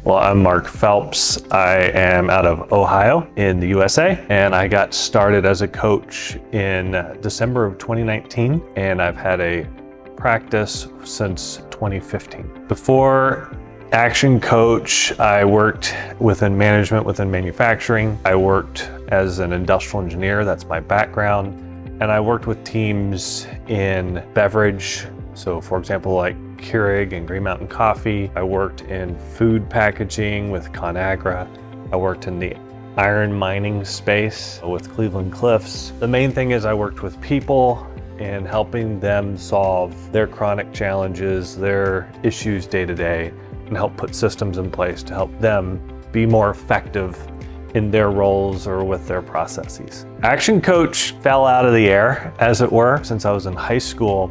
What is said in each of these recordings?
Well, I'm Mark Phelps. I am out of Ohio in the USA, and I got started as a coach in December of 2019, and I've had a practice since 2015. Before Action Coach, I worked within management, within manufacturing. I worked as an industrial engineer, that's my background, and I worked with teams in beverage. So for example, like Keurig and Green Mountain Coffee. I worked in food packaging with ConAgra. I worked in the iron mining space with Cleveland Cliffs. The main thing is I worked with people and helping them solve their chronic challenges, their issues day to day, and help put systems in place to help them be more effective in their roles or with their processes. Action Coach fell out of the air, as it were. Since I was in high school,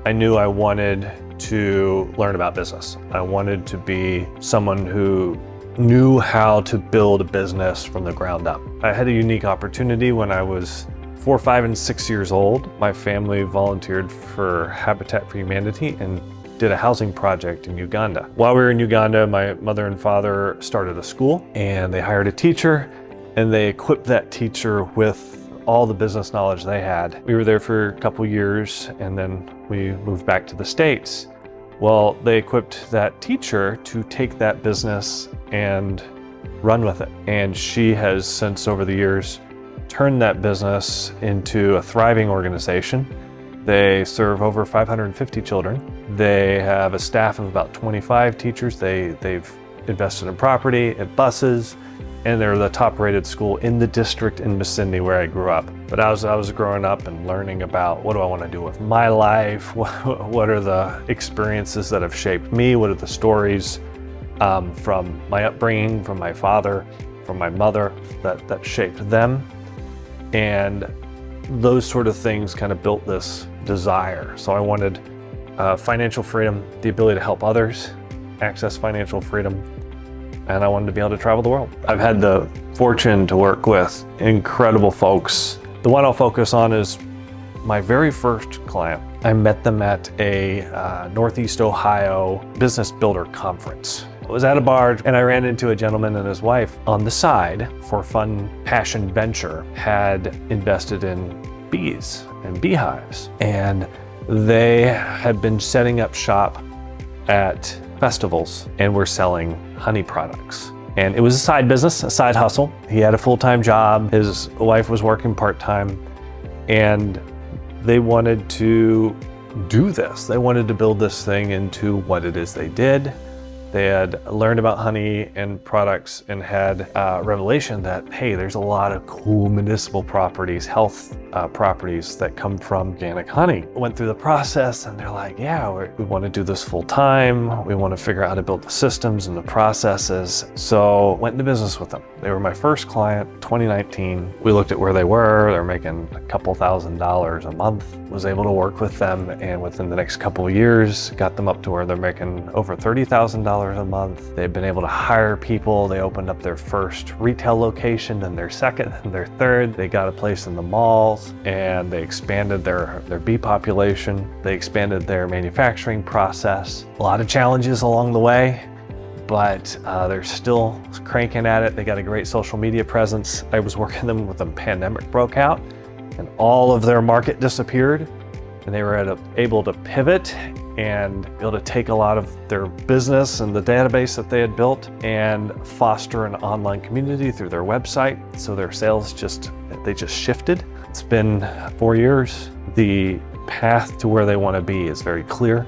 I knew I wanted to learn about business. I wanted to be someone who knew how to build a business from the ground up. I had a unique opportunity when I was 4, 5, and 6 years old. My family volunteered for Habitat for Humanity and did a housing project in Uganda. While we were in Uganda, my mother and father started a school, and they hired a teacher, and they equipped that teacher with all the business knowledge they had. We were there for a couple years, and then we moved back to the States. Well, they equipped that teacher to take that business and run with it. And she has since, over the years, turned that business into a thriving organization. They serve over 550 children. They have a staff of about 25 teachers. They've invested in property, in buses, and they're the top rated school in the district in Vicinity where I grew up. But as I was growing up and learning about what do I want to do with my life, what are the experiences that have shaped me, what are the stories from my upbringing, from my father, from my mother that shaped them. And those sort of things kind of built this desire. So I wanted financial freedom, the ability to help others access financial freedom, and I wanted to be able to travel the world. I've had the fortune to work with incredible folks. The one I'll focus on is my very first client. I met them at a Northeast Ohio business builder conference. I was at a bar and I ran into a gentleman and his wife on the side for fun passion venture, had invested in bees and beehives. And they had been setting up shop at festivals and were selling honey products. And it was a side business, a side hustle. He had a full-time job. His wife was working part-time, and they wanted to do this. They wanted to build this thing into what it is they did. They had learned about honey and products and had a revelation that, hey, there's a lot of cool municipal properties, health properties that come from organic honey. Went through the process and they're like, yeah, we want to do this full time. We want to figure out how to build the systems and the processes. So went into business with them. They were my first client, 2019. We looked at where they were. They're making a couple $1,000s a month. Was able to work with them, and within the next couple of years, got them up to where they're making over $30,000 a month. They've been able to hire people. They opened up their first retail location, then their second, and their third. They got a place in the malls, and they expanded their bee population. They expanded their manufacturing process. A lot of challenges along the way, but they're still cranking at it. They got a great social media presence. I was working them when the pandemic broke out, and all of their market disappeared, and they were able to pivot and be able to take a lot of their business and the database that they had built and foster an online community through their website. So their sales just shifted. It's been 4 years. The path to where they want to be is very clear.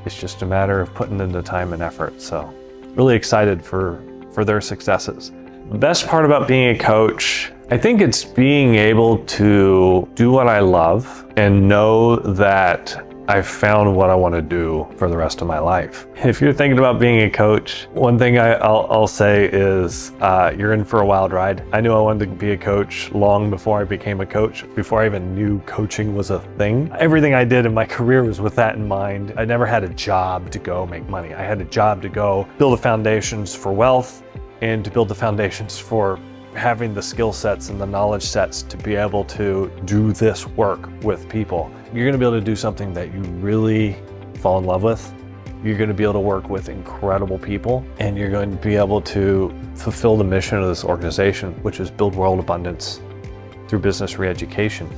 It's just a matter of putting in the time and effort. So really excited for their successes. The best part about being a coach, I think it's being able to do what I love and know that I've found what I want to do for the rest of my life. If you're thinking about being a coach, one thing I'll say is you're in for a wild ride. I knew I wanted to be a coach long before I became a coach, before I even knew coaching was a thing. Everything I did in my career was with that in mind. I never had a job to go make money. I had a job to go build the foundations for wealth and to build the foundations for having the skill sets and the knowledge sets to be able to do this work with people. You're gonna be able to do something that you really fall in love with You're going to be able to work with incredible people, and you're going to be able to fulfill the mission of this organization, which is build world abundance through business re-education.